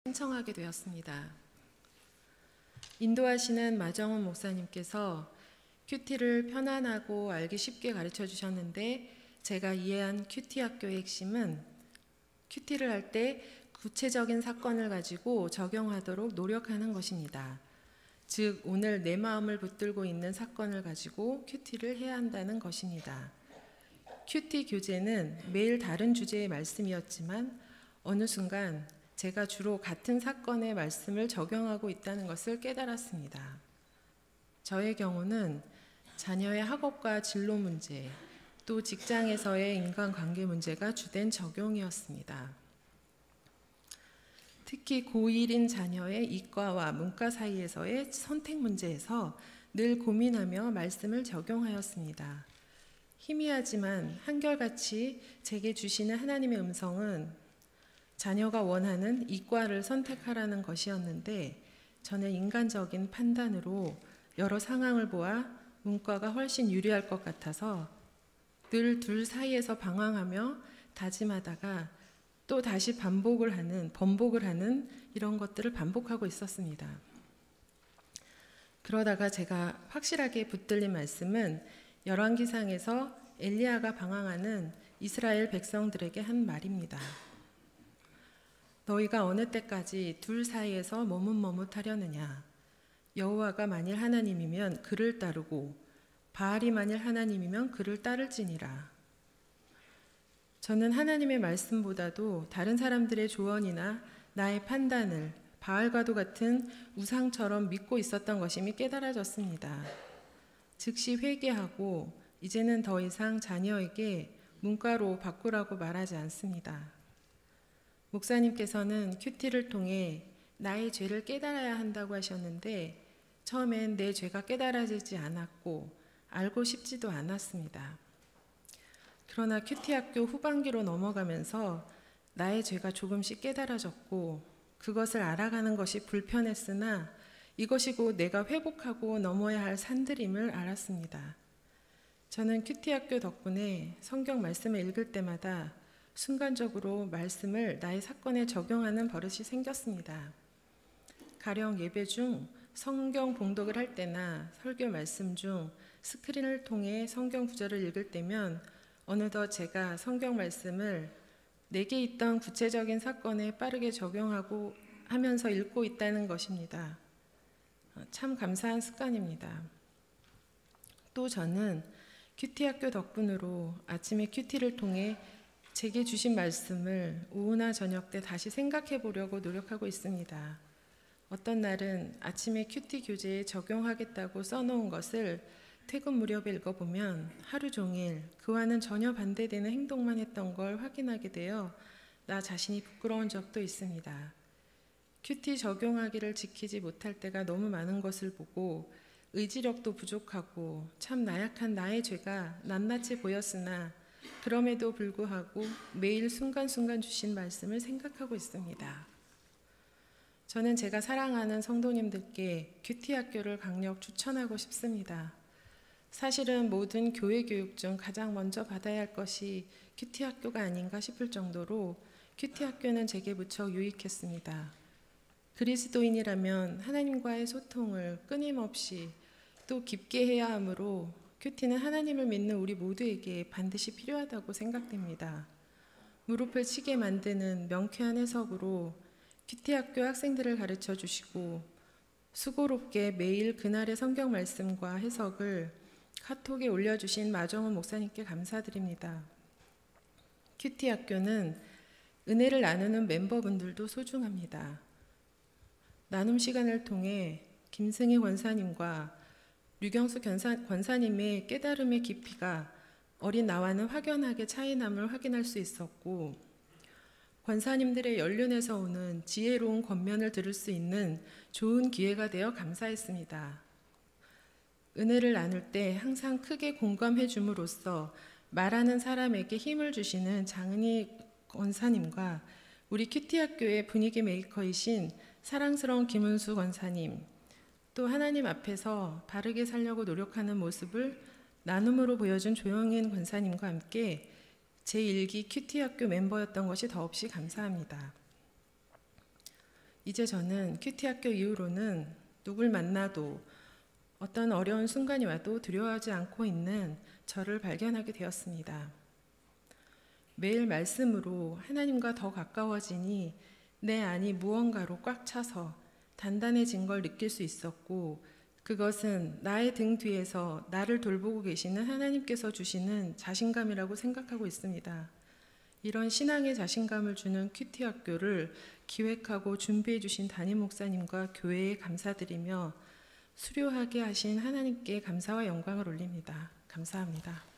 신청하게 되었습니다. 인도하시는 마정훈 목사님께서 큐티를 편안하고 알기 쉽게 가르쳐 주셨는데, 제가 이해한 큐티 학교의 핵심은 큐티를 할 때 구체적인 사건을 가지고 적용하도록 노력하는 것입니다. 즉, 오늘 내 마음을 붙들고 있는 사건을 가지고 큐티를 해야 한다는 것입니다. 큐티 교재는 매일 다른 주제의 말씀이었지만 어느 순간 제가 주로 같은 사건의 말씀을 적용하고 있다는 것을 깨달았습니다. 저의 경우는 자녀의 학업과 진로 문제, 또 직장에서의 인간관계 문제가 주된 적용이었습니다. 특히 고1인 자녀의 이과와 문과 사이에서의 선택 문제에서 늘 고민하며 말씀을 적용하였습니다. 희미하지만 한결같이 제게 주시는 하나님의 음성은 자녀가 원하는 이과를 선택하라는 것이었는데, 저는 인간적인 판단으로 여러 상황을 보아 문과가 훨씬 유리할 것 같아서 늘 둘 사이에서 방황하며 다짐하다가 또 다시 번복을 하는 이런 것들을 반복하고 있었습니다. 그러다가 제가 확실하게 붙들린 말씀은 열왕기상에서 엘리야가 방황하는 이스라엘 백성들에게 한 말입니다. 너희가 어느 때까지 둘 사이에서 머뭇머뭇하려느냐? 여호와가 만일 하나님이면 그를 따르고 바알이 만일 하나님이면 그를 따를지니라. 저는 하나님의 말씀보다도 다른 사람들의 조언이나 나의 판단을 바알과도 같은 우상처럼 믿고 있었던 것임이 깨달아졌습니다. 즉시 회개하고 이제는 더 이상 자녀에게 문과로 바꾸라고 말하지 않습니다. 목사님께서는 큐티를 통해 나의 죄를 깨달아야 한다고 하셨는데, 처음엔 내 죄가 깨달아지지 않았고 알고 싶지도 않았습니다. 그러나 큐티 학교 후반기로 넘어가면서 나의 죄가 조금씩 깨달아졌고, 그것을 알아가는 것이 불편했으나 이것이 곧 내가 회복하고 넘어야 할 산들임을 알았습니다. 저는 큐티 학교 덕분에 성경 말씀을 읽을 때마다 순간적으로 말씀을 나의 사건에 적용하는 버릇이 생겼습니다. 가령 예배 중 성경 봉독을 할 때나 설교 말씀 중 스크린을 통해 성경 구절을 읽을 때면 어느덧 제가 성경 말씀을 내게 있던 구체적인 사건에 빠르게 적용하고 하면서 읽고 있다는 것입니다. 참 감사한 습관입니다. 또 저는 큐티 학교 덕분으로 아침에 큐티를 통해 제게 주신 말씀을 오후나 저녁 때 다시 생각해 보려고 노력하고 있습니다. 어떤 날은 아침에 큐티 교재에 적용하겠다고 써놓은 것을 퇴근 무렵에 읽어보면 하루 종일 그와는 전혀 반대되는 행동만 했던 걸 확인하게 되어 나 자신이 부끄러운 적도 있습니다. 큐티 적용하기를 지키지 못할 때가 너무 많은 것을 보고 의지력도 부족하고 참 나약한 나의 죄가 낱낱이 보였으나 그럼에도 불구하고 매일 순간순간 주신 말씀을 생각하고 있습니다. 저는 제가 사랑하는 성도님들께 큐티 학교를 강력 추천하고 싶습니다. 사실은 모든 교회 교육 중 가장 먼저 받아야 할 것이 큐티 학교가 아닌가 싶을 정도로 큐티 학교는 제게 무척 유익했습니다. 그리스도인이라면 하나님과의 소통을 끊임없이 또 깊게 해야 하므로 큐티는 하나님을 믿는 우리 모두에게 반드시 필요하다고 생각됩니다. 무릎을 치게 만드는 명쾌한 해석으로 큐티 학교 학생들을 가르쳐 주시고 수고롭게 매일 그날의 성경 말씀과 해석을 카톡에 올려주신 마정훈 목사님께 감사드립니다. 큐티 학교는 은혜를 나누는 멤버분들도 소중합니다. 나눔 시간을 통해 김승희 권사님과 류경수 권사님의 깨달음의 깊이가 어린 나와는 확연하게 차이남을 확인할 수 있었고, 권사님들의 연륜에서 오는 지혜로운 권면을 들을 수 있는 좋은 기회가 되어 감사했습니다. 은혜를 나눌 때 항상 크게 공감해 줌으로써 말하는 사람에게 힘을 주시는 장은희 권사님과 우리 큐티 학교의 분위기 메이커이신 사랑스러운 김은수 권사님, 또 하나님 앞에서 바르게 살려고 노력하는 모습을 나눔으로 보여준 조영인 권사님과 함께 제1기 큐티 학교 멤버였던 것이 더없이 감사합니다. 이제 저는 큐티 학교 이후로는 누굴 만나도 어떤 어려운 순간이 와도 두려워하지 않고 있는 저를 발견하게 되었습니다. 매일 말씀으로 하나님과 더 가까워지니 내 안이 무언가로 꽉 차서 단단해진 걸 느낄 수 있었고, 그것은 나의 등 뒤에서 나를 돌보고 계시는 하나님께서 주시는 자신감이라고 생각하고 있습니다. 이런 신앙의 자신감을 주는 큐티 학교를 기획하고 준비해 주신 담임 목사님과 교회에 감사드리며 수료하게 하신 하나님께 감사와 영광을 올립니다. 감사합니다.